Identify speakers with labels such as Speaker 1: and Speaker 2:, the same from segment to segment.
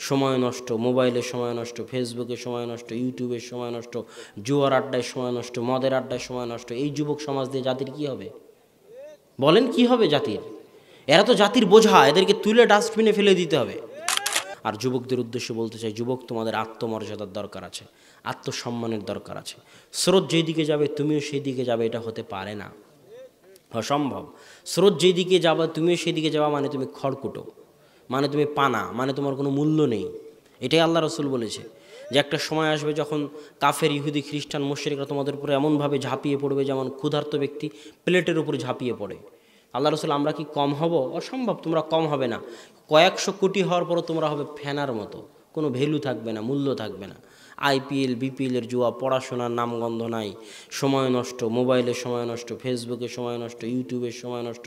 Speaker 1: সময় নষ্ট, মোবাইলে সময় নষ্ট, ফেসবুকে সময় নষ্ট, ইউটিউবে সময় নষ্ট, জুয়ার আড্ডায় সময় নষ্ট, মদের আড্ডায় সময় নষ্ট। এই যুবক সমাজ দিয়ে জাতির কি হবে? বলেন কি হবে জাতির? এরা তো জাতির বোঝা, এদেরকে তুলে ডাস্টবিনে ফেলে দিতে হবে। আর যুবকদের উদ্দেশ্যে বলতে চাই, যুবক তোমাদের আত্মমর্যাদার দরকার আছে, আত্মসম্মানের দরকার আছে। স্রোত যেই দিকে যাবে তুমিও সেই দিকে যাবে, এটা হতে পারে না, অসম্ভব। স্রোত যেই দিকে যাবে তুমিও সেই দিকে যাওয়া মানে তুমি খড়কুটো, মানে তুমি পানা, মানে তোমার কোনো মূল্য নেই। এটাই আল্লাহ রসুল বলেছে যে একটা সময় আসবে যখন কাফের, ইহুদি, খ্রিস্টান, মুশরিকরা তোমাদের উপরে এমনভাবে ঝাঁপিয়ে পড়বে যেমন ক্ষুধার্ত ব্যক্তি প্লেটের উপরে ঝাঁপিয়ে পড়ে। আল্লাহ রসুল, আমরা কি কম হব? অসম্ভব, তোমরা কম হবে না। কয়েকশো কোটি হওয়ার পরও তোমরা হবে ফেনার মতো, কোনো ভ্যালু থাকবে না, মূল্য থাকবে না। আইপিএল, বিপিএলের জুয়া, পড়াশোনার নামগন্ধ নাই, সময় নষ্ট, মোবাইলে সময় নষ্ট, ফেসবুকে সময় নষ্ট, ইউটিউবে সময় নষ্ট,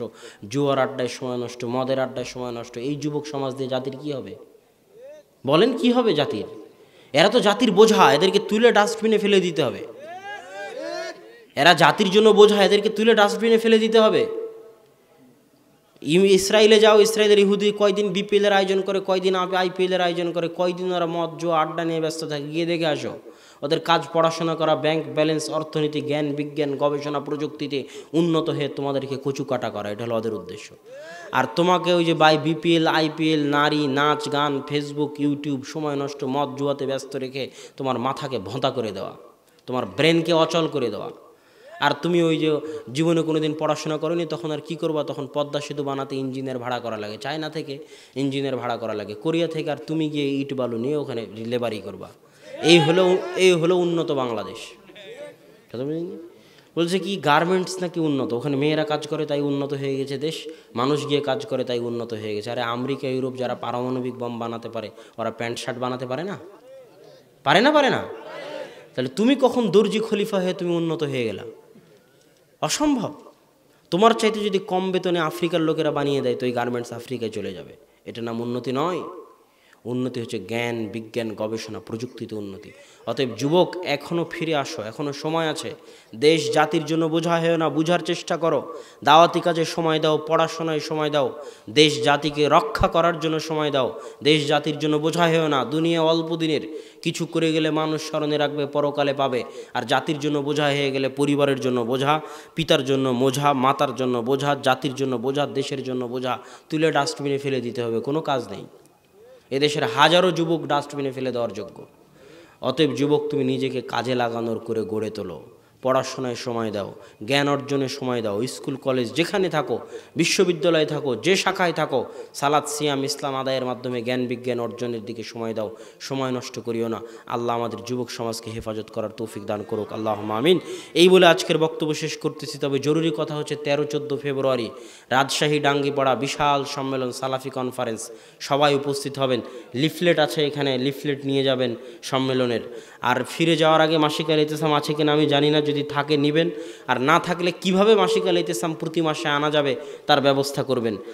Speaker 1: জুয়ার আড্ডায় সময় নষ্ট, মদের আড্ডায় সময় নষ্ট। এই যুবক সমাজ দিয়ে জাতির কি হবে? বলেন কি হবে জাতির? এরা তো জাতির বোঝা, এদেরকে তুলে ডাস্টবিনে ফেলে দিতে হবে। এরা জাতির জন্য বোঝা, এদেরকে তুলে ডাস্টবিনে ফেলে দিতে হবে। ইসরায়েলে যাও, ইসরায়েলের ইহুদি কয়দিন বিপিএলের আয়োজন করে, কয়দিন আইপিএলের আয়োজন করে, কয়দিন ওরা মদ জুয়া আড্ডা নিয়ে ব্যস্ত থাকে, গিয়ে দেখে আসো। ওদের কাজ পড়াশোনা করা, ব্যাংক ব্যালেন্স, অর্থনীতি, জ্ঞান বিজ্ঞান, গবেষণা প্রযুক্তিতে উন্নত হয়ে তোমাদেরকে কচু কাটা করা, এটা হলো ওদের উদ্দেশ্য। আর তোমাকে ওই যে বিপিএল, আইপিএল, নারী, নাচ গান, ফেসবুক, ইউটিউব, সময় নষ্ট, মদ জুয়াতে ব্যস্ত রেখে তোমার মাথাকে ভোঁতা করে দেওয়া, তোমার ব্রেনকে অচল করে দেওয়া। আর তুমি ওই যে জীবনে কোনো দিন পড়াশোনা করোনি, তখন আর কি করবা? তখন পদ্মা সেতু বানাতে ইঞ্জিনিয়ার ভাড়া করা লাগে, চায়না থেকে ইঞ্জিনিয়ার ভাড়া করা লাগে, কোরিয়া থেকে, আর তুমি গিয়ে ইট বালু নিয়ে ওখানে লেবারি করবা। এই হলো উন্নত বাংলাদেশ। বলছে কি গার্মেন্টস নাকি উন্নত, ওখানে মেয়েরা কাজ করে তাই উন্নত হয়ে গেছে দেশ, মানুষ গিয়ে কাজ করে তাই উন্নত হয়ে গেছে। আরে আমেরিকা, ইউরোপ যারা পারমাণবিক বম বানাতে পারে, ওরা প্যান্ট শার্ট বানাতে পারে না? পারে না, পারে না? তাহলে তুমি কখন দর্জি খলিফা হয়ে তুমি উন্নত হয়ে গেলা? অসম্ভব। তোমার চাইতে যদি কম বেতনে আফ্রিকার লোকেরা বানিয়ে দেয় তো এই গার্মেন্টস আফ্রিকায় চলে যাবে। এটা নাম উন্নতি নয়। উন্নতি হচ্ছে জ্ঞান বিজ্ঞান, গবেষণা প্রযুক্তিতে উন্নতি। অতএব যুবক, এখনও ফিরে আসো, এখনও সময় আছে। দেশ জাতির জন্য বোঝা হয়েও না, বুঝার চেষ্টা করো। দাওয়াতি কাজে সময় দাও, পড়াশোনায় সময় দাও, দেশ জাতিকে রক্ষা করার জন্য সময় দাও। দেশ জাতির জন্য বোঝা হয়েও না। দুনিয়া অল্প দিনের, কিছু করে গেলে মানুষ স্মরণে রাখবে, পরকালে পাবে। আর জাতির জন্য বোঝা হয়ে গেলে পরিবারের জন্য বোঝা, পিতার জন্য বোঝা, মাতার জন্য বোঝা, জাতির জন্য বোঝা, দেশের জন্য বোঝা, তুলে ডাস্টবিনে ফেলে দিতে হবে। কোনো কাজ নেই। এদেশের হাজারো যুবক ডাস্টবিনে ফেলে দেওয়ার যোগ্য। অতএব যুবক, তুমি নিজেকে কাজে লাগানোর করে গড়ে তোলো, পড়াশোনায় সময় দাও, জ্ঞান অর্জনে সময় দাও। স্কুল কলেজ যেখানে থাকো, বিশ্ববিদ্যালয়ে থাকো, যে শাখায় থাকো, সালাত সিয়াম ইসলাম আদায়ের মাধ্যমে জ্ঞান বিজ্ঞান অর্জনের দিকে সময় দাও। সময় নষ্ট করিও না। আল্লাহ আমাদের যুবক সমাজকে হেফাজত করার তৌফিক দান করুক, আল্লাহুম্মা আমিন। এই বলে আজকের বক্তব্য শেষ করতেছি। তবে জরুরি কথা হচ্ছে 13-14 ফেব্রুয়ারি রাজশাহী ডাঙ্গিপাড়া বিশাল সম্মেলন, সালাফি কনফারেন্স। সবাই উপস্থিত হবেন। লিফলেট আছে এখানে, লিফলেট নিয়ে যাবেন সম্মেলনের। আর ফিরে যাওয়ার আগে মাসিক আল ইতিসাম আছে কিনা আমি জানি না, যদি থাকে নেবেন, আর না থাকলে কিভাবে মাসিক আল ইতিসাম প্রতি মাসে আনা যাবে তার ব্যবস্থা করবেন।